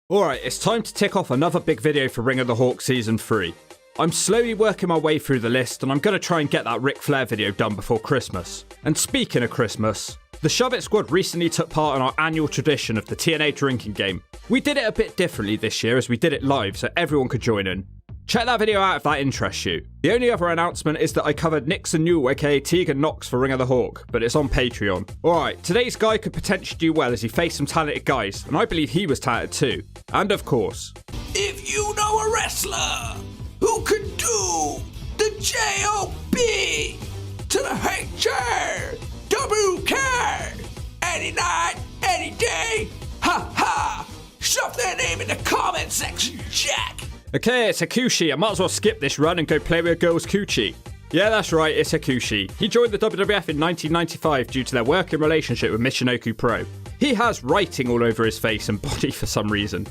Alright, it's time to tick off another big video for Ring of the Hawk Season 3. I'm slowly working my way through the list and I'm going to try and get that Ric Flair video done before Christmas. And speaking of Christmas, the Shove It Squad recently took part in our annual tradition of the TNA drinking game. We did it a bit differently this year as we did it live so everyone could join in. Check that video out if that interests you. The only other announcement is that I covered Nixon Newell aka Tegan Knox for Ring of the Hawk, but it's on Patreon. Alright, today's guy could potentially do well as he faced some talented guys, and I believe he was talented too. And of course, if you know a wrestler who could do the J-O-B to the H-R-W-K any night, any day, ha ha, shove their name in the comment section, Jack. Okay, it's Hakushi. I might as well skip this run and go play with a girl's coochie. Yeah, that's right, it's Hakushi. He joined the WWF in 1995 due to their working relationship with Michinoku Pro. He has writing all over his face and body for some reason.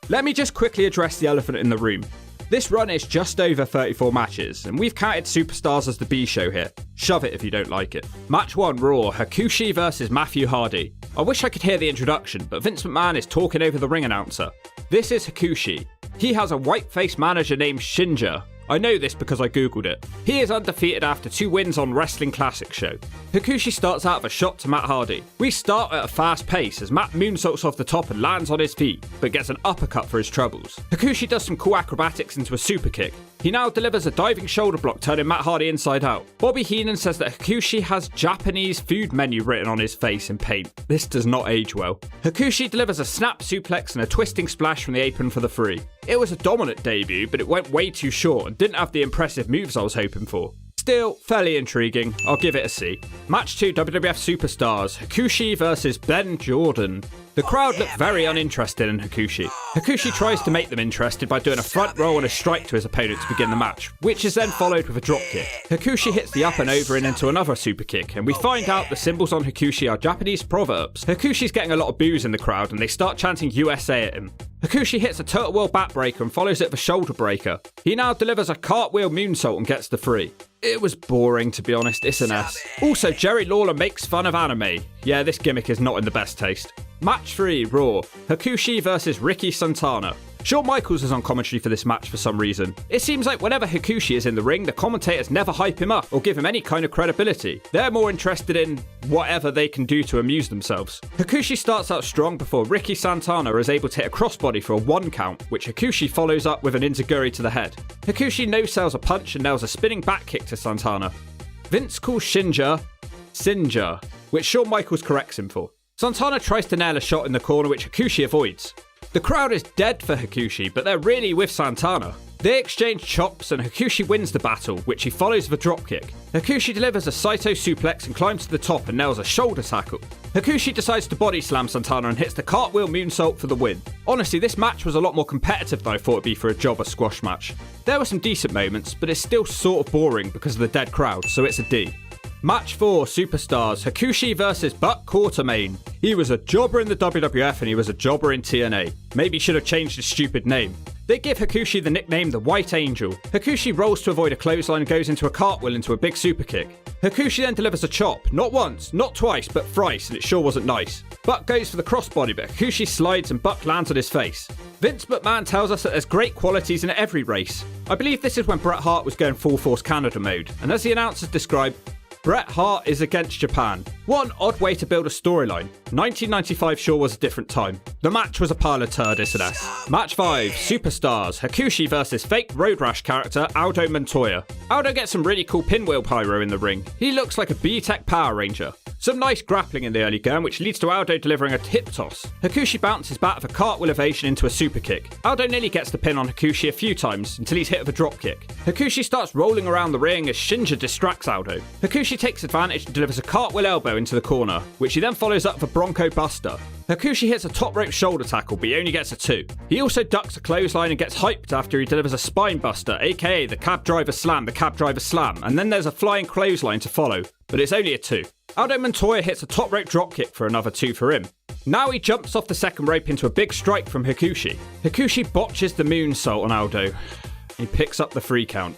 Let me just quickly address the elephant in the room. This run is just over 34 matches, and we've counted Superstars as the B show here. Shove it if you don't like it. Match 1, Raw, Hakushi versus Matthew Hardy. I wish I could hear the introduction, but Vince McMahon is talking over the ring announcer. This is Hakushi. He has a white-faced manager named Shinja. I know this because I googled it. He is undefeated after 2 wins on Wrestling Classic show. Hakushi starts out with a shot to Matt Hardy. We start at a fast pace as Matt moonsaults off the top and lands on his feet, but gets an uppercut for his troubles. Hakushi does some cool acrobatics into a super kick. He now delivers a diving shoulder block turning Matt Hardy inside out. Bobby Heenan says that Hakushi has Japanese food menu written on his face in paint. This does not age well. Hakushi delivers a snap suplex and a twisting splash from the apron for the 3. It was a dominant debut, but it went way too short and didn't have the impressive moves I was hoping for. Still, fairly intriguing. I'll give it a C. Match 2, WWF Superstars, Hakushi versus Ben Jordan. The crowd looked very uninterested in Hakushi. Hakushi tries to make them interested by doing a front roll and a strike to his opponent to begin the match, which is then followed with a drop kick. Hakushi hits the up and over and into another super kick, and we find out the symbols on Hakushi are Japanese proverbs. Hakushi's getting a lot of boos in the crowd and they start chanting USA at him. Hakushi hits a turtle wheel backbreaker and follows it with a shoulder breaker. He now delivers a cartwheel moonsault and gets the 3. It was boring, to be honest, it's an S. Also, Jerry Lawler makes fun of anime. Yeah, this gimmick is not in the best taste. Match 3, Raw, Hakushi versus Ricky Santana. Shawn Michaels is on commentary for this match for some reason. It seems like whenever Hakushi is in the ring, the commentators never hype him up or give him any kind of credibility. They're more interested in whatever they can do to amuse themselves. Hakushi starts out strong before Ricky Santana is able to hit a crossbody for a 1 count, which Hakushi follows up with an enziguri to the head. Hakushi no-sells a punch and nails a spinning back kick to Santana. Vince calls Shinja, Sinja, which Shawn Michaels corrects him for. Santana tries to nail a shot in the corner which Hakushi avoids. The crowd is dead for Hakushi, but they're really with Santana. They exchange chops and Hakushi wins the battle, which he follows with a dropkick. Hakushi delivers a Saito suplex and climbs to the top and nails a shoulder tackle. Hakushi decides to body slam Santana and hits the cartwheel moonsault for the win. Honestly, this match was a lot more competitive than I thought it'd be for a jobber squash match. There were some decent moments, but it's still sort of boring because of the dead crowd, so it's a D. Match 4, Superstars, Hakushi versus Buck Quartermain. He was a jobber in the WWF and he was a jobber in TNA. Maybe should have changed his stupid name. They give Hakushi the nickname the White Angel. Hakushi rolls to avoid a clothesline and goes into a cartwheel into a big super kick. Hakushi then delivers a chop, not once, not twice, but thrice, and it sure wasn't nice. Buck goes for the crossbody, but Hakushi slides and Buck lands on his face. Vince McMahon tells us that there's great qualities in every race. I believe this is when Bret Hart was going full force Canada mode, and as the announcers describe, Bret Hart is against Japan. What an odd way to build a storyline. 1995 sure was a different time. The match was a pile of turd, it's an S. Match 5, Superstars, Hakushi versus fake Road Rash character Aldo Montoya. Aldo gets some really cool pinwheel pyro in the ring. He looks like a B-Tech Power Ranger. Some nice grappling in the early going, which leads to Aldo delivering a hip toss. Hakushi bounces back with a cartwheel ovation into a super kick. Aldo nearly gets the pin on Hakushi a few times until he's hit with a drop kick. Hakushi starts rolling around the ring as Shinja distracts Aldo. Hakushi takes advantage and delivers a cartwheel elbow into the corner, which he then follows up with a Bronco Buster. Hakushi hits a top rope shoulder tackle, but he only gets a 2. He also ducks a clothesline and gets hyped after he delivers a spine buster, aka the cab driver slam, and then there's a flying clothesline to follow, but it's only a 2. Aldo Montoya hits a top rope dropkick for another 2 for him. Now he jumps off the second rope into a big strike from Hakushi. Hakushi botches the moonsault on Aldo. He picks up the 3 count.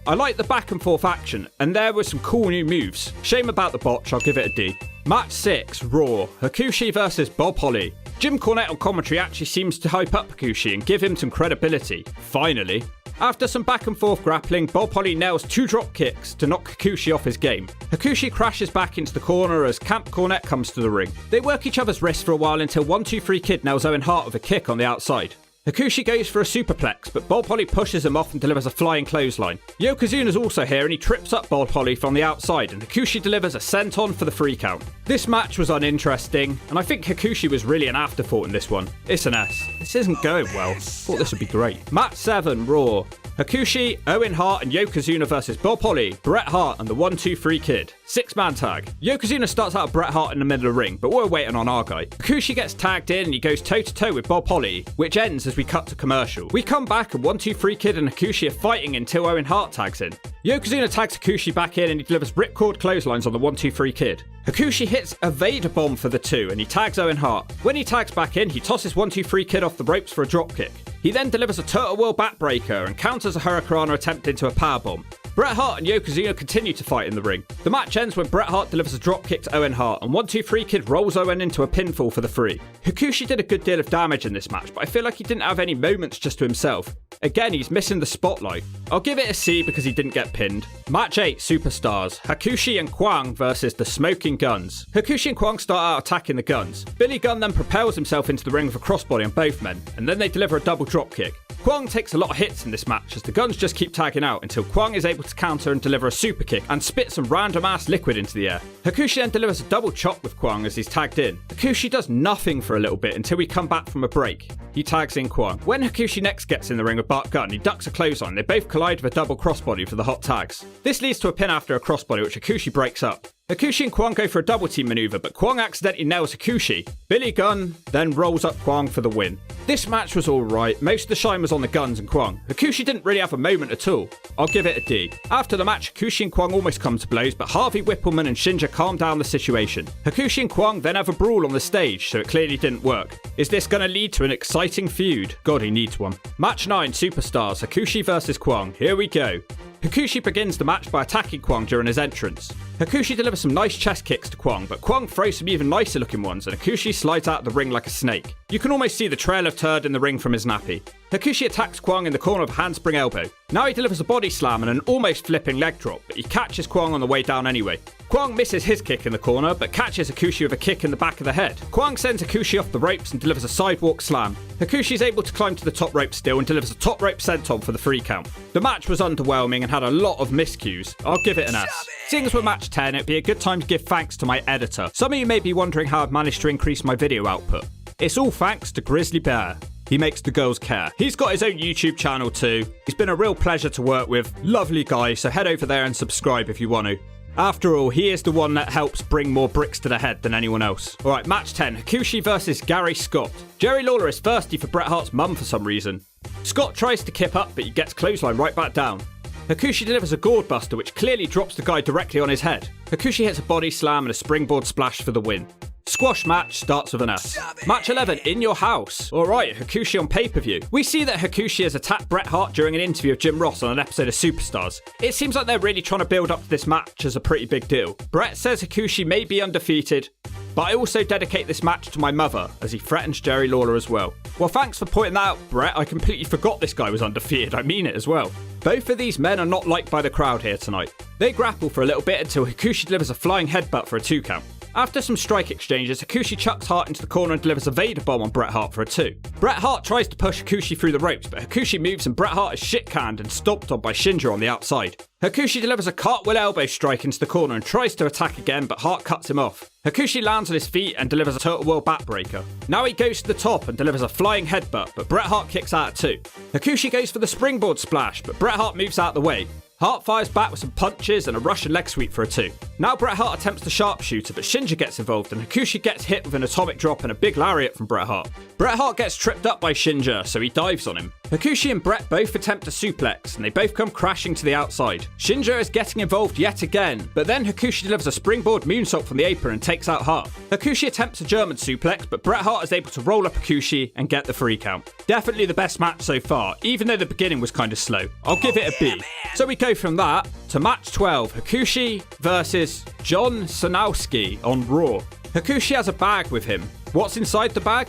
I like the back and forth action, and there were some cool new moves. Shame about the botch, I'll give it a D. Match 6, Raw, Hakushi versus Bob Holly. Jim Cornette on commentary actually seems to hype up Hakushi and give him some credibility. Finally. After some back and forth grappling, Bob Holly nails 2 drop kicks to knock Hakushi off his game. Hakushi crashes back into the corner as Camp Cornette comes to the ring. They work each other's wrists for a while until 1-2-3 Kid nails Owen Hart with a kick on the outside. Hakushi goes for a superplex, but Bob Holly pushes him off and delivers a flying clothesline. Yokozuna's also here and he trips up Bob Holly from the outside, and Hakushi delivers a senton for the 3 count. This match was uninteresting, and I think Hakushi was really an afterthought in this one. It's an S. This isn't going well. Thought this would be great. Match 7, Raw. Hakushi, Owen Hart and Yokozuna versus Bob Holly, Bret Hart and the 1-2-3 Kid. 6-man tag. Yokozuna starts out Bret Hart in the middle of the ring, but we're waiting on our guy. Hakushi gets tagged in and he goes toe-to-toe with Bob Holly, which ends as we cut to commercial. We come back and 1-2-3 Kid and Hakushi are fighting until Owen Hart tags in. Yokozuna tags Hakushi back in and he delivers ripcord clotheslines on the 1-2-3 Kid. Hakushi hits a Vader bomb for the 2 and he tags Owen Hart. When he tags back in, he tosses 1-2-3 Kid off the ropes for a dropkick. He then delivers a Turtle Whirl backbreaker and counters a Hurricanrana attempt into a powerbomb. Bret Hart and Yokozuna continue to fight in the ring. The match ends when Bret Hart delivers a dropkick to Owen Hart and 1-2-3 Kid rolls Owen into a pinfall for the 3. Hakushi did a good deal of damage in this match, but I feel like he didn't have any moments just to himself. Again, he's missing the spotlight. I'll give it a C because he didn't get pinned. Match 8, Superstars. Hakushi and Kwang versus the Smokin Guns. Hakushi and Kwang start out attacking the Guns. Billy Gunn then propels himself into the ring with a crossbody on both men, and then they deliver a double dropkick. Kwang takes a lot of hits in this match as the Guns just keep tagging out until Kwang is able to counter and deliver a super kick and spit some random ass liquid into the air. Hakushi then delivers a double chop with Kwang as he's tagged in. Hakushi does nothing for a little bit until we come back from a break. He tags in Kwang. When Hakushi next gets in the ring with Bart Gunn, he ducks a clothesline. They both collide with a double crossbody for the hot tags. This leads to a pin after a crossbody which Hakushi breaks up. Hakushi and Kwang go for a double team maneuver, but Kwang accidentally nails Hakushi. Billy Gunn then rolls up Kwang for the win. This match was alright, most of the shine was on the Guns and Kwang. Hakushi didn't really have a moment at all. I'll give it a D. After the match, Hakushi and Kwang almost come to blows, but Harvey Whippleman and Shinja calm down the situation. Hakushi and Kwang then have a brawl on the stage, so it clearly didn't work. Is this going to lead to an exciting feud? God, he needs one. Match 9, Superstars, Hakushi versus Kwang. Here we go. Hakushi begins the match by attacking Kwang during his entrance. Hakushi delivers some nice chest kicks to Kwang, but Kwang throws some even nicer looking ones and Hakushi slides out of the ring like a snake. You can almost see the trail of turd in the ring from his nappy. Hakushi attacks Kwang in the corner of a handspring elbow. Now he delivers a body slam and an almost flipping leg drop, but he catches Kwang on the way down anyway. Kwang misses his kick in the corner, but catches Hakushi with a kick in the back of the head. Kwang sends Hakushi off the ropes and delivers a sidewalk slam. Hakushi is able to climb to the top rope still and delivers a top rope senton for the 3 count. The match was underwhelming and had a lot of miscues. I'll give it an S. Seeing as we're match 10, it'd be a good time to give thanks to my editor. Some of you may be wondering how I've managed to increase my video output. It's all thanks to Grizzly Bear. He makes the girls care. He's got his own YouTube channel too. He's been a real pleasure to work with. Lovely guy, so head over there and subscribe if you want to. After all, he is the one that helps bring more bricks to the head than anyone else. Alright, match 10. Hakushi versus Gary Scott. Jerry Lawler is thirsty for Bret Hart's mum for some reason. Scott tries to kip up, but he gets clothesline right back down. Hakushi delivers a gourd buster, which clearly drops the guy directly on his head. Hakushi hits a body slam and a springboard splash for the win. Squash match starts with an S. Match 11, In Your House. Alright, Hakushi on pay-per-view. We see that Hakushi has attacked Bret Hart during an interview of Jim Ross on an episode of Superstars. It seems like they're really trying to build up to this match as a pretty big deal. Bret says Hakushi may be undefeated, but I also dedicate this match to my mother, as he threatens Jerry Lawler as well. Well, thanks for pointing that out, Bret. I completely forgot this guy was undefeated. I mean it as well. Both of these men are not liked by the crowd here tonight. They grapple for a little bit until Hakushi delivers a flying headbutt for a 2 count. After some strike exchanges, Hakushi chucks Hart into the corner and delivers a Vader bomb on Bret Hart for a 2. Bret Hart tries to push Hakushi through the ropes, but Hakushi moves and Bret Hart is shit-canned and stomped on by Shinja on the outside. Hakushi delivers a cartwheel elbow strike into the corner and tries to attack again, but Hart cuts him off. Hakushi lands on his feet and delivers a Turtle Whirl backbreaker. Now he goes to the top and delivers a flying headbutt, but Bret Hart kicks out at 2. Hakushi goes for the springboard splash, but Bret Hart moves out the way. Hart fires back with some punches and a Russian leg sweep for a 2. Now Bret Hart attempts the sharpshooter, but Shinja gets involved and Hakushi gets hit with an atomic drop and a big lariat from Bret Hart. Bret Hart gets tripped up by Shinja, so he dives on him. Hakushi and Bret both attempt a suplex, and they both come crashing to the outside. Shinja is getting involved yet again, but then Hakushi delivers a springboard moonsault from the apron and takes out Hart. Hakushi attempts a German suplex, but Bret Hart is able to roll up Hakushi and get the 3 count. Definitely the best match so far, even though the beginning was kind of slow. I'll give it a B. So we go from that to match 12, Hakushi versus John Sanowski on Raw. Hakushi has a bag with him. What's inside the bag?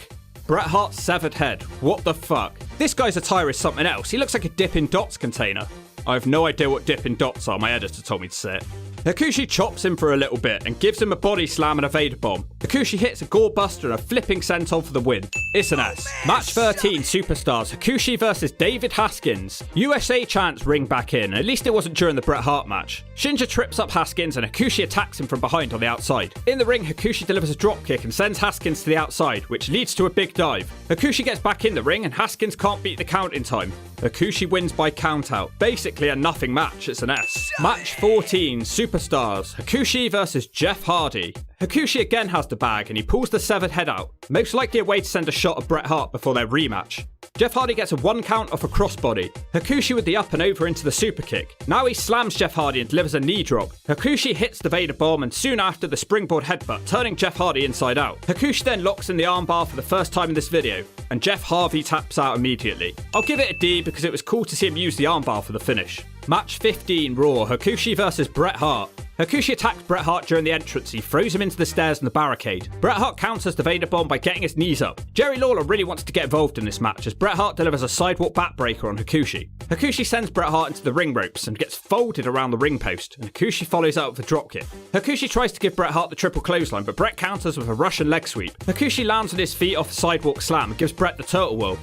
Bret Hart's severed head. What the fuck? This guy's attire is something else. He looks like a Dippin' Dots container. I have no idea what Dippin' Dots are. My editor told me to say it. Hakushi chops him for a little bit and gives him a body slam and a Vader bomb. Hakushi hits a gore buster and a flipping senton for the win. It's an S. Match 13, Superstars. Hakushi versus David Haskins. USA chants ring back in. At least it wasn't during the Bret Hart match. Shinja trips up Haskins and Hakushi attacks him from behind on the outside. In the ring, Hakushi delivers a dropkick and sends Haskins to the outside, which leads to a big dive. Hakushi gets back in the ring and Haskins can't beat the count in time. Hakushi wins by countout. Basically a nothing match, it's an S. Match 14, Superstars. Hakushi versus Jeff Hardy. Hakushi again has the bag and he pulls the severed head out, most likely a way to send a shot at Bret Hart before their rematch. Jeff Hardy gets a 1 count off a crossbody. Hakushi with the up and over into the super kick. Now he slams Jeff Hardy and delivers a knee drop. Hakushi hits the Vader bomb and soon after the springboard headbutt, turning Jeff Hardy inside out. Hakushi then locks in the armbar for the first time in this video, and Jeff Hardy taps out immediately. I'll give it a D because it was cool to see him use the armbar for the finish. Match 15, Raw. Hakushi versus Bret Hart. Hakushi attacks Bret Hart during the entrance. He throws him into the stairs and the barricade. Bret Hart counters the Vader bomb by getting his knees up. Jerry Lawler really wants to get involved in this match as Bret Hart delivers a sidewalk backbreaker on Hakushi. Hakushi sends Bret Hart into the ring ropes and gets folded around the ring post, and Hakushi follows up with a dropkick. Hakushi tries to give Bret Hart the triple clothesline, but Bret counters with a Russian leg sweep. Hakushi lands on his feet off a sidewalk slam and gives Bret the turtle whirl.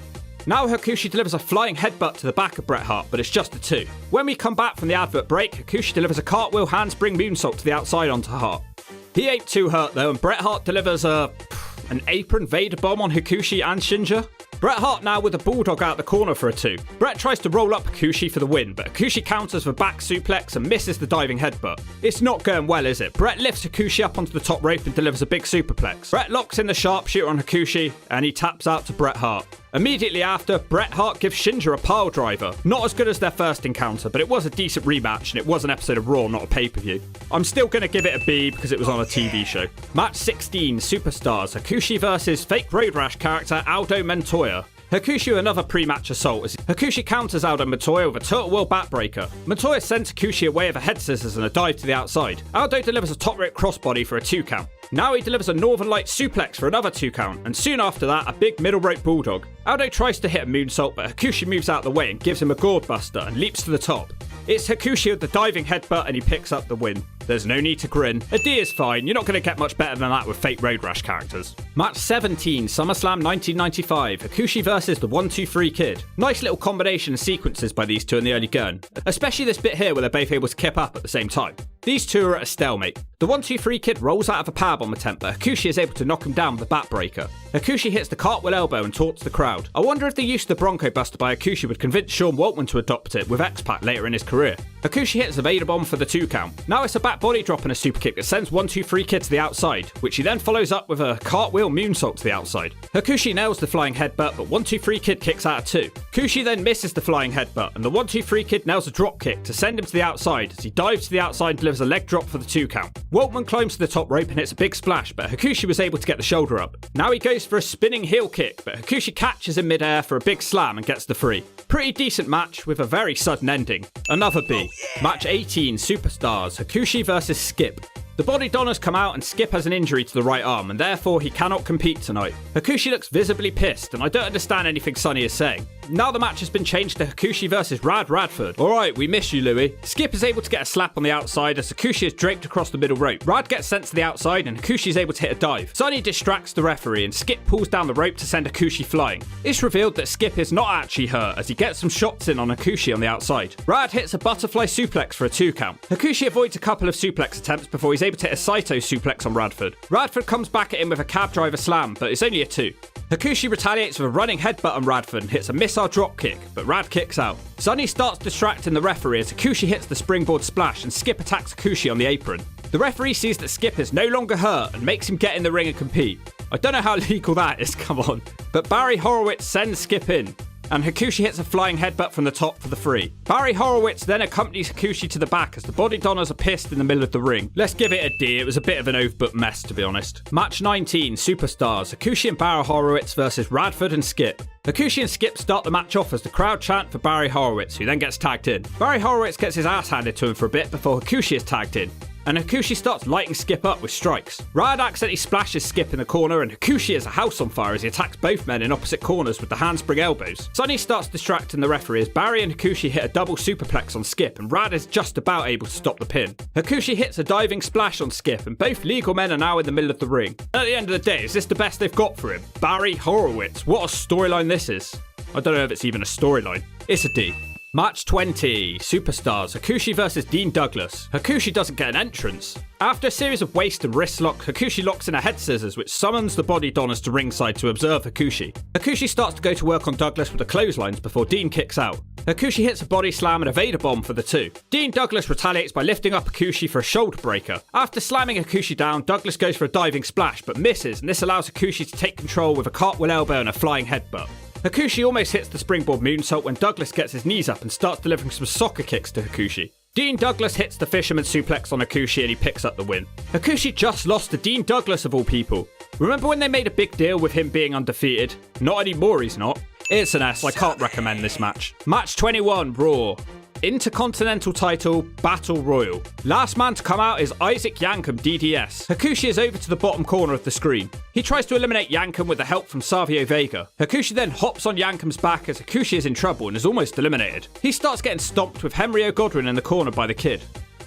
Now Hakushi delivers a flying headbutt to the back of Bret Hart, but it's just a 2. When we come back from the advert break, Hakushi delivers a cartwheel handspring moonsault to the outside onto Hart. He ain't too hurt though, and Bret Hart delivers an apron Vader bomb on Hakushi and Shinja. Bret Hart now with a bulldog out the corner for a 2. Bret tries to roll up Hakushi for the win, but Hakushi counters with a back suplex and misses the diving headbutt. It's not going well, is it? Bret lifts Hakushi up onto the top rope and delivers a big superplex. Bret locks in the sharpshooter on Hakushi, and he taps out to Bret Hart. Immediately after, Bret Hart gives Shinja a pile driver. Not as good as their first encounter, but it was a decent rematch and it was an episode of Raw, not a pay-per-view. I'm still going to give it a B because it was on a TV show. Match 16, Superstars. Hakushi versus fake Road Rash character Aldo Montoya. Hakushi with another pre-match assault as Hakushi counters Aldo Montoya with a turtle whirl backbreaker. Montoya sends Hakushi away with a head scissors and a dive to the outside. Aldo delivers a top rope crossbody for a 2 count. Now he delivers a Northern Light suplex for another 2 count, and soon after that, a big middle rope bulldog. Aldo tries to hit a moonsault, but Hakushi moves out of the way and gives him a gourd buster and leaps to the top. It's Hakushi with the diving headbutt and he picks up the win. There's no need to grin. A D is fine, you're not going to get much better than that with fake Road Rash characters. Match 17, SummerSlam 1995, Hakushi versus the 1-2-3 Kid. Nice little combination of sequences by these two in the early gun, especially this bit here where they're both able to kip up at the same time. These two are at a stalemate. The 1-2-3 Kid rolls out of a powerbomb attempt, but Hakushi is able to knock him down with a backbreaker. Hakushi hits the cartwheel elbow and taunts the crowd. I wonder if the use of the Bronco Buster by Hakushi would convince Sean Waltman to adopt it with X-Pac later in his career. Hakushi hits a Vader bomb for the 2 count. Now it's a back body drop and a super kick that sends 1-2-3 Kid to the outside, which he then follows up with a cartwheel moonsault to the outside. Hakushi nails the flying headbutt, but 1-2-3 Kid kicks out at 2. Hakushi then misses the flying headbutt, and the 1-2-3 Kid nails a drop kick to send him to the outside as he dives to the outside and delivers a leg drop for the 2 count. Waltman climbs to the top rope and hits a big splash, but Hakushi was able to get the shoulder up. Now he goes for a spinning heel kick, but Hakushi catches in midair for a big slam and gets the free. Pretty decent match with a very sudden ending. Another B. Match 18, Superstars, Hakushi versus Skip. The body donners come out and Skip has an injury to the right arm and therefore he cannot compete tonight. Hakushi looks visibly pissed and I don't understand anything Sonny is saying. Now the match has been changed to Hakushi versus Rad Radford. Alright, we miss you, Louis. Skip is able to get a slap on the outside as Hakushi is draped across the middle rope. Rad gets sent to the outside and Hakushi is able to hit a dive. Sonny distracts the referee and Skip pulls down the rope to send Hakushi flying. It's revealed that Skip is not actually hurt as he gets some shots in on Hakushi on the outside. Rad hits a butterfly suplex for a 2 count. Hakushi avoids a couple of suplex attempts before he's able to hit a Saito suplex on Radford. Radford comes back at him with a cab driver slam, but it's only a 2. Hakushi retaliates with a running headbutt on Radford and hits a missile drop kick, but Rad kicks out. Sonny starts distracting the referee as Hakushi hits the springboard splash and Skip attacks Hakushi on the apron. The referee sees that Skip is no longer hurt and makes him get in the ring and compete. I don't know how legal that is, come on. But Barry Horowitz sends Skip in, and Hakushi hits a flying headbutt from the top for the free. Barry Horowitz then accompanies Hakushi to the back as the body donners are pissed in the middle of the ring. Let's give it a D, it was a bit of an overbooked mess to be honest. Match 19, Superstars, Hakushi and Barry Horowitz versus Radford and Skip. Hakushi and Skip start the match off as the crowd chant for Barry Horowitz, who then gets tagged in. Barry Horowitz gets his ass handed to him for a bit before Hakushi is tagged in. and Hakushi starts lighting Skip up with strikes. Rad accidentally splashes Skip in the corner, and Hakushi is a house on fire as he attacks both men in opposite corners with the handspring elbows. Sonny starts distracting the referee as Barry and Hakushi hit a double superplex on Skip, and Rad is just about able to stop the pin. Hakushi hits a diving splash on Skip, and both legal men are now in the middle of the ring. At the end of the day, is this the best they've got for him? Barry Horowitz, what a storyline this is. I don't know if it's even a storyline. It's a D. Match 20, Superstars, Hakushi versus Dean Douglas. Hakushi doesn't get an entrance. After a series of waist and wrist locks, Hakushi locks in a head scissors which summons the body donners to ringside to observe Hakushi. Hakushi starts to go to work on Douglas with the clotheslines before Dean kicks out. Hakushi hits a body slam and a Vader bomb for the two. Dean Douglas retaliates by lifting up Hakushi for a shoulder breaker. After slamming Hakushi down, Douglas goes for a diving splash but misses, and this allows Hakushi to take control with a cartwheel elbow and a flying headbutt. Hakushi almost hits the springboard moonsault when Douglas gets his knees up and starts delivering some soccer kicks to Hakushi. Dean Douglas hits the fisherman suplex on Hakushi and he picks up the win. Hakushi just lost to Dean Douglas of all people. Remember when they made a big deal with him being undefeated? Not anymore, he's not. It's an S, I can't recommend this match. Match 21, Raw. Intercontinental title Battle Royal. Last man to come out is Isaac Yankem DDS. Hakushi is over to the bottom corner of the screen. He tries to eliminate Yankem with the help from Savio Vega. Hakushi then hops on Yankem's back as Hakushi is in trouble and is almost eliminated. He starts getting stomped with Henry Godwin in the corner by the Kid.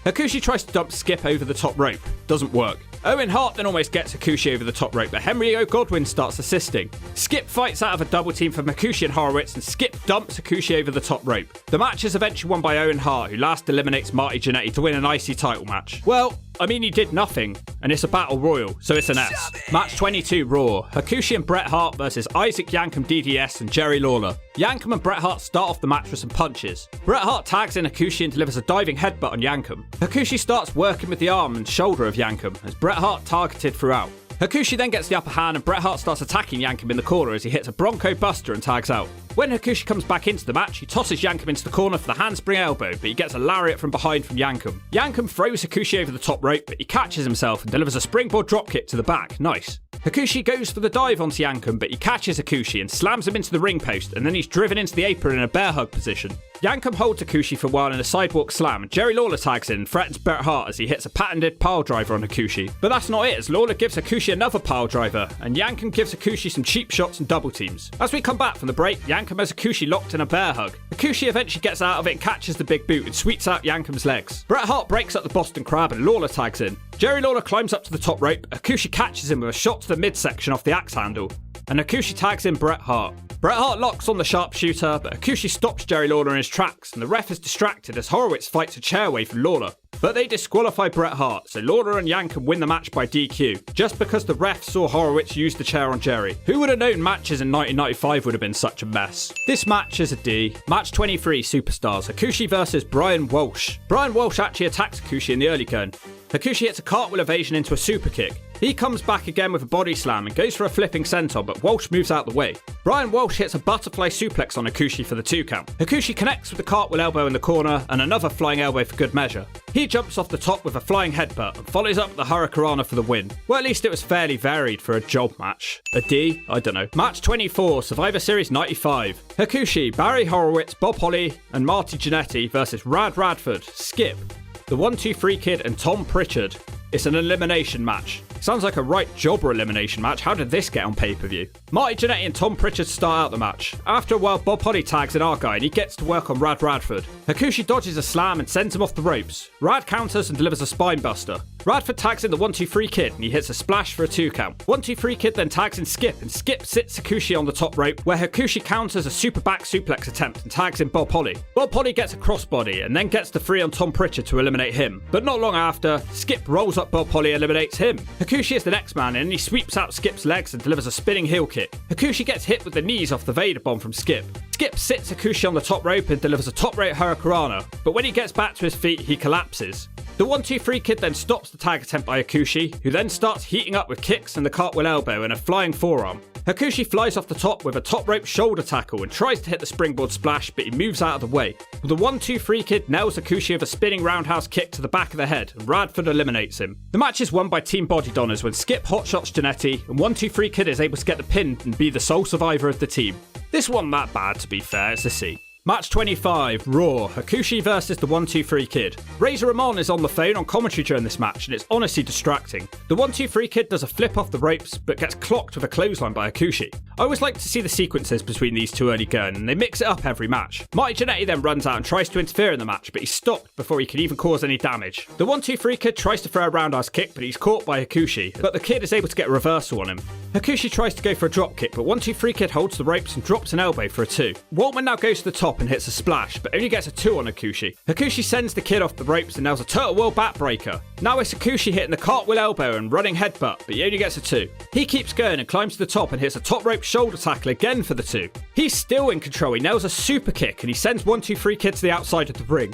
Hakushi tries to dump Skip over the top rope. Doesn't work. Owen Hart then almost gets Hakushi over the top rope, but Henry Godwin starts assisting. Skip fights out of a double team from Hakushi and Horowitz, and Skip dumps Hakushi over the top rope. The match is eventually won by Owen Hart, who last eliminates Marty Jannetty to win an IC title match. Well, I mean, he did nothing, and it's a battle royal, so it's an S. Match 22, Raw. Hakushi and Bret Hart versus Isaac Yankem DDS and Jerry Lawler. Yankem and Bret Hart start off the match with some punches. Bret Hart tags in Hakushi and delivers a diving headbutt on Yankem. Hakushi starts working with the arm and shoulder of Yankem, as Bret Hart targeted throughout. Hakushi then gets the upper hand and Bret Hart starts attacking Yankem in the corner as he hits a Bronco Buster and tags out. When Hakushi comes back into the match, he tosses Yankem into the corner for the handspring elbow, but he gets a lariat from behind from Yankem. Yankem throws Hakushi over the top rope, but he catches himself and delivers a springboard dropkick to the back. Nice. Hakushi goes for the dive onto Yankem, but he catches Hakushi and slams him into the ring post, and then he's driven into the apron in a bear hug position. Yankem holds Hakushi for a while in a sidewalk slam, and Jerry Lawler tags in and threatens Bret Hart as he hits a patented pile driver on Hakushi. But that's not it, as Lawler gives Hakushi another pile driver, and Yankem gives Hakushi some cheap shots and double teams. As we come back from the break, Yankem has Hakushi locked in a bear hug. Hakushi eventually gets out of it and catches the big boot and sweeps out Yankem's legs. Bret Hart breaks up the Boston Crab and Lawler tags in. Jerry Lawler climbs up to the top rope, Hakushi catches him with a shot to the midsection off the axe handle, and Hakushi tags in Bret Hart. Bret Hart locks on the sharpshooter, but Hakushi stops Jerry Lawler in his tracks, and the ref is distracted as Horowitz fights a chair away from Lawler. But they disqualify Bret Hart, so Lawler and Yankem win the match by DQ, just because the ref saw Horowitz use the chair on Jerry. Who would have known matches in 1995 would have been such a mess? This match is a D. Match 23, Superstars, Hakushi versus Brian Walsh. Brian Walsh actually attacks Hakushi in the early going. Hakushi hits a cartwheel evasion into a super kick. He comes back again with a body slam and goes for a flipping senton, but Walsh moves out the way. Brian Walsh hits a butterfly suplex on Hakushi for the 2 count. Hakushi connects with the cartwheel elbow in the corner and another flying elbow for good measure. He jumps off the top with a flying headbutt and follows up the Hurricanrana for the win. Well, at least it was fairly varied for a job match. A D? I don't know. Match 24, Survivor Series 95. Hakushi, Barry Horowitz, Bob Holly and Marty Jannetty versus Rad Radford, Skip, the 1-2-3 Kid and Tom Pritchard. It's an elimination match. Sounds like a right jobber elimination match. How did this get on pay-per-view? Marty Jannetty and Tom Pritchard start out the match. After a while, Bob Holly tags in our guy and he gets to work on Rad Radford. Hakushi dodges a slam and sends him off the ropes. Rad counters and delivers a spine buster. Radford tags in the 1-2-3 Kid and he hits a splash for a 2 count. 1-2-3 Kid then tags in Skip and Skip sits Hakushi on the top rope where Hakushi counters a super back suplex attempt and tags in Bob Holly. Bob Holly gets a crossbody and then gets the 3 on Tom Pritchard to eliminate him. But not long after, Skip rolls up Bob Holly and eliminates him. Hakushi is the next man and he sweeps out Skip's legs and delivers a spinning heel kick. Hakushi gets hit with the knees off the Vader bomb from Skip. Skip sits Hakushi on the top rope and delivers a top rope Hurricanrana, but when he gets back to his feet, he collapses. The 1-2-3 Kid then stops the tag attempt by Hakushi, who then starts heating up with kicks and the cartwheel elbow and a flying forearm. Hakushi flies off the top with a top rope shoulder tackle and tries to hit the springboard splash, but he moves out of the way. The 1-2-3 Kid nails Hakushi with a spinning roundhouse kick to the back of the head, and Radford eliminates him. The match is won by Team Body Donners when Skip hotshots Jannetty, and 1-2-3 Kid is able to get the pin and be the sole survivor of the team. This wasn't that bad, to be fair, it's a C. Match 25, Raw, Hakushi versus the 1-2-3 Kid. Razor Ramon is on the phone on commentary during this match, and it's honestly distracting. The 1-2-3 Kid does a flip off the ropes, but gets clocked with a clothesline by Hakushi. I always like to see the sequences between these two early going, and they mix it up every match. Marty Jannetty then runs out and tries to interfere in the match, but he's stopped before he can even cause any damage. The 1-2-3 Kid tries to throw a roundhouse kick, but he's caught by Hakushi, but the Kid is able to get a reversal on him. Hakushi tries to go for a drop kick, but 1-2-3 Kid holds the ropes and drops an elbow for a 2. Waltman now goes to the top and hits a splash, but only gets a 2 on Hakushi. Hakushi sends the Kid off the ropes and nails a Turtle World backbreaker. Now it's Hakushi hitting the cartwheel elbow and running headbutt, but he only gets a 2. He keeps going and climbs to the top and hits a top rope shoulder tackle again for the 2. He's still in control, he nails a super kick and he sends 1-2-3 Kid to the outside of the ring.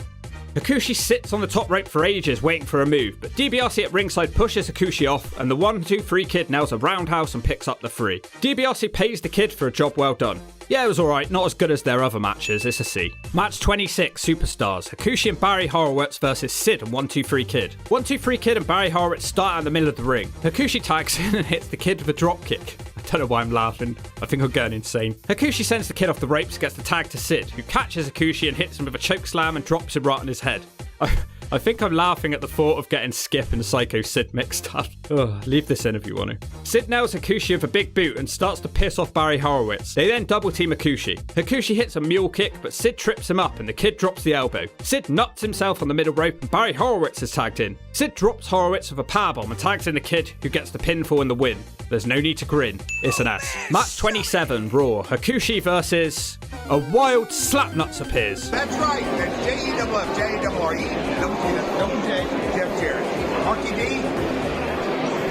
Hakushi sits on the top rope for ages waiting for a move, but DiBiase at ringside pushes Hakushi off and the 1-2-3 Kid nails a roundhouse and picks up the 3. DiBiase pays the Kid for a job well done. Yeah, it was alright, not as good as their other matches, it's a C. Match 26, Superstars, Hakushi and Barry Horowitz versus Sid and 1-2-3 Kid. 1-2-3 Kid and Barry Horowitz start out in the middle of the ring. Hakushi tags in and hits the Kid with a drop kick. I don't know why I'm laughing. I think I'm going insane. Hakushi sends the Kid off the ropes, gets the tag to Sid, who catches Hakushi and hits him with a choke slam and drops him right on his head. I think I'm laughing at the thought of getting Skip and Psycho Sid mixed up. Ugh, leave this in if you want to. Sid nails Hakushi with a big boot and starts to piss off Barry Horowitz. They then double team Hakushi. Hakushi hits a mule kick, but Sid trips him up and the Kid drops the elbow. Sid nuts himself on the middle rope and Barry Horowitz is tagged in. Sid drops Horowitz with a powerbomb and tags in the Kid, who gets the pinfall and the win. There's no need to grin. It's an S. Match 27, Raw, Hakushi versus... A wild Slapnuts appears. That's right. That's J-E-double-F, J-E-double-R-E, double J, Jeff Jarrett. Marky D,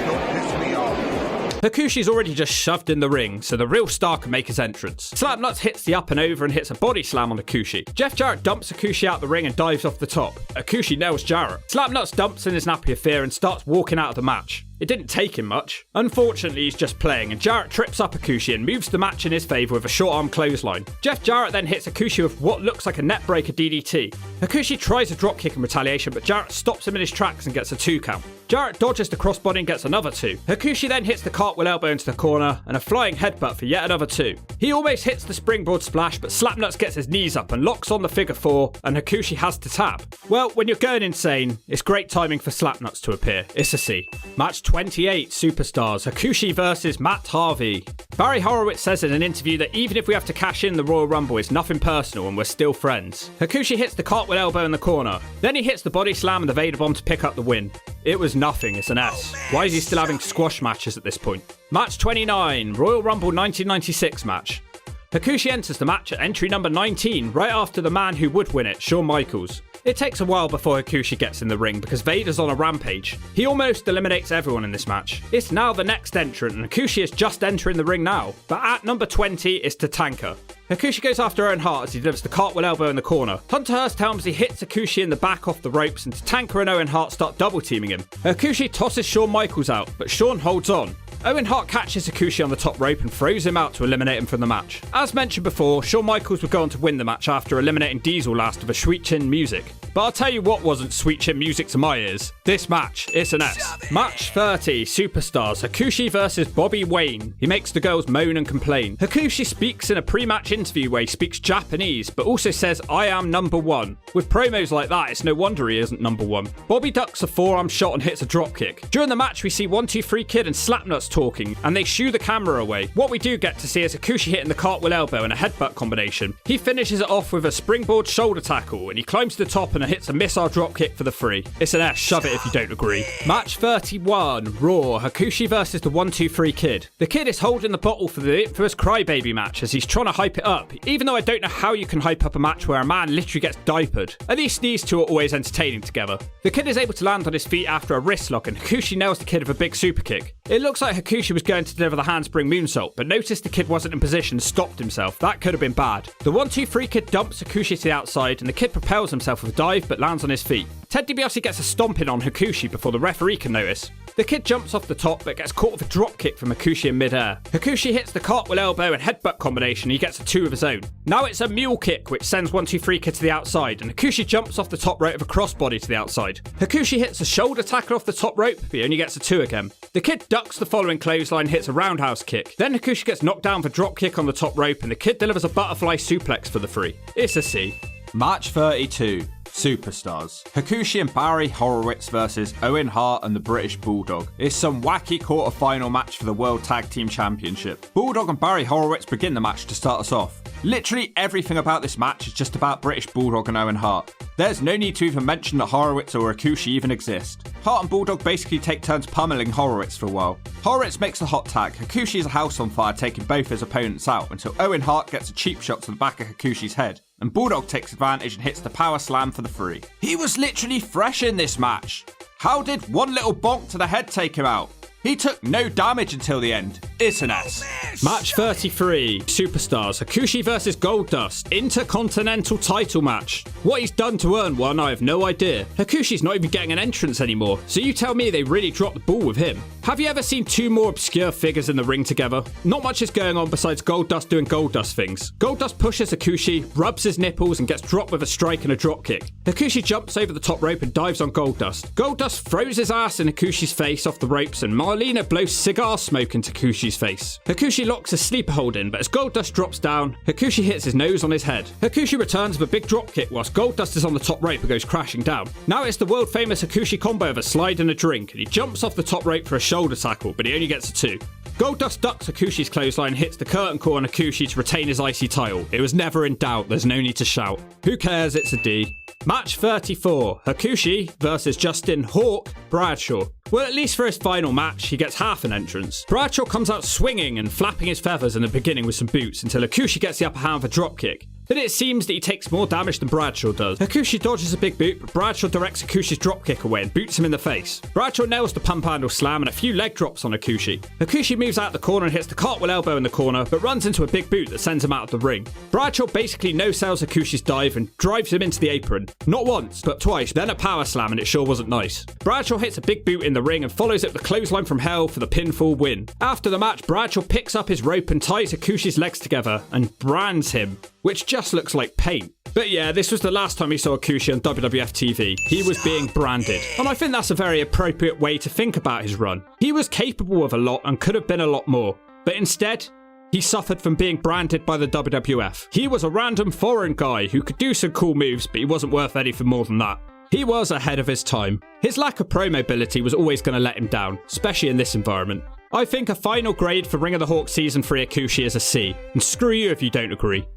don't piss me off. Hakushi's already just shoved in the ring, so the real star can make his entrance. Slapnuts hits the up and over and hits a body slam on Hakushi. Jeff Jarrett dumps Hakushi out the ring and dives off the top. Hakushi nails Jarrett. Slapnuts dumps in his nappy of fear and starts walking out of the match. It didn't take him much. Unfortunately, he's just playing, and Jarrett trips up Hakushi and moves the match in his favour with a short arm clothesline. Jeff Jarrett then hits Hakushi with what looks like a neckbreaker DDT. Hakushi tries a dropkick in retaliation, but Jarrett stops him in his tracks and gets a 2 count. Jarrett dodges the crossbody and gets another 2. Hakushi then hits the cartwheel elbow into the corner and a flying headbutt for yet another 2. He almost hits the springboard splash, but Slapnuts gets his knees up and locks on the figure 4, and Hakushi has to tap. Well, when you're going insane, it's great timing for Slapnuts to appear. It's a C. Match 28, Superstars, Hakushi versus Matt Harvey. Barry Horowitz says in an interview that even if we have to cash in the Royal Rumble, it's nothing personal and we're still friends. Hakushi hits the cartwheel elbow in the corner. Then he hits the body slam and the Vader bomb to pick up the win. It was nothing, it's an S. Why is he still having squash matches at this point? Match 29, Royal Rumble 1996 match. Hakushi enters the match at entry number 19, right after the man who would win it, Shawn Michaels. It takes a while before Hakushi gets in the ring because Vader's on a rampage. He almost eliminates everyone in this match. It's now the next entrant and Hakushi is just entering the ring now. But at number 20 is Tatanka. Hakushi goes after Owen Hart as he delivers the cartwheel elbow in the corner. Hunter Hearst Helmsley hits Hakushi in the back off the ropes and Tatanka and Owen Hart start double teaming him. Hakushi tosses Shawn Michaels out, but Shawn holds on. Owen Hart catches Hakushi on the top rope and throws him out to eliminate him from the match. As mentioned before, Shawn Michaels would go on to win the match after eliminating Diesel last with a Sweet Chin Music. But I'll tell you what wasn't Sweet Chin Music to my ears. This match, it's an S. Match 30, Superstars, Hakushi versus Bobby Wayne. He makes the girls moan and complain. Hakushi speaks in a pre-match interview where he speaks Japanese, but also says, I am number 1. With promos like that, it's no wonder he isn't number 1. Bobby ducks a forearm shot and hits a dropkick. During the match, we see 1-2-3 Kid and Slapnuts talking, and they shoo the camera away. What we do get to see is Hakushi hitting the cartwheel elbow and a headbutt combination. He finishes it off with a springboard shoulder tackle, and he climbs to the top and hits a missile dropkick for the 3. It's an S, shove it if you don't agree. Match 31, Raw, Hakushi versus the 1-2-3 Kid. The Kid is holding the bottle for the infamous Crybaby match as he's trying to hype it up, even though I don't know how you can hype up a match where a man literally gets diapered. At least these two are always entertaining together. The Kid is able to land on his feet after a wrist lock and Hakushi nails the Kid with a big super kick. It looks like Hakushi was going to deliver the handspring moonsault, but noticed the Kid wasn't in position and stopped himself. That could have been bad. The 1-2-3 Kid dumps Hakushi to the outside and the Kid propels himself with a dive but lands on his feet. Ted DiBiase gets a stomping on Hakushi before the referee can notice. The kid jumps off the top but gets caught with a drop kick from Hakushi in midair. Hakushi hits the cartwheel elbow and headbutt combination, he gets a 2 of his own. Now it's a mule kick which sends 1-2-3 kid to the outside, and Hakushi jumps off the top rope with a crossbody to the outside. Hakushi hits a shoulder tackle off the top rope, but he only gets a 2 again. The kid ducks the following clothesline, hits a roundhouse kick. Then Hakushi gets knocked down for drop kick on the top rope, and the kid delivers a butterfly suplex for the 3. It's a C. Match 32. Superstars. Hakushi and Barry Horowitz versus Owen Hart and the British Bulldog. It's some wacky quarter-final match for the World Tag Team Championship. Bulldog and Barry Horowitz begin the match to start us off. Literally everything about this match is just about British Bulldog and Owen Hart. There's no need to even mention that Horowitz or Hakushi even exist. Hart and Bulldog basically take turns pummeling Horowitz for a while. Horowitz makes the hot tag. Hakushi is a house on fire, taking both his opponents out until Owen Hart gets a cheap shot to the back of Hakushi's head, and Bulldog takes advantage and hits the power slam for the 3. He was literally fresh in this match. How did one little bonk to the head take him out? He took no damage until the end. It's an S. Match 33. Superstars. Hakushi versus Goldust. Intercontinental title match. What he's done to earn one, I have no idea. Hakushi's not even getting an entrance anymore, so you tell me they really dropped the ball with him. Have you ever seen 2 more obscure figures in the ring together? Not much is going on besides Goldust doing Goldust things. Goldust pushes Hakushi, rubs his nipples, and gets dropped with a strike and a drop kick. Hakushi jumps over the top rope and dives on Goldust. Goldust throws his ass in Hakushi's face off the ropes, and Marlena blows cigar smoke into Hakushi's face. Hakushi locks a sleeper hold in, but as Goldust drops down, Hakushi hits his nose on his head. Hakushi returns with a big drop kick whilst Goldust is on the top rope and goes crashing down. Now it's the world famous Hakushi combo of a slide and a drink, and he jumps off the top rope for a shoulder tackle, but he only gets a 2. Goldust ducks Hakushi's clothesline and hits the curtain call on Hakushi to retain his IC title. It was never in doubt, there's no need to shout. Who cares, it's a D. Match 34. Hakushi versus Justin Hawk Bradshaw. Well, at least for his final match, he gets half an entrance. Bradshaw comes out swinging and flapping his feathers in the beginning with some boots until Hakushi gets the upper hand for a dropkick. Then it seems that he takes more damage than Bradshaw does. Hakushi dodges a big boot, but Bradshaw directs Hakushi's dropkick away and boots him in the face. Bradshaw nails the pump handle slam and a few leg drops on Hakushi. Hakushi moves out the corner and hits the cartwheel elbow in the corner, but runs into a big boot that sends him out of the ring. Bradshaw basically no-sells Hakushi's dive and drives him into the apron. Not once, but twice, then a power slam, and it sure wasn't nice. Bradshaw hits a big boot in the ring and follows it with a clothesline from hell for the pinfall win. After the match, Bradshaw picks up his rope and ties Hakushi's legs together and brands him, which just looks like paint. But yeah, this was the last time we saw Hakushi on WWF TV. He was being branded. And I think that's a very appropriate way to think about his run. He was capable of a lot and could have been a lot more. But instead, he suffered from being branded by the WWF. He was a random foreign guy who could do some cool moves, but he wasn't worth anything more than that. He was ahead of his time. His lack of pro mobility was always going to let him down, especially in this environment. I think a final grade for Ring of the Hawk Season 3 Hakushi is a C, and screw you if you don't agree.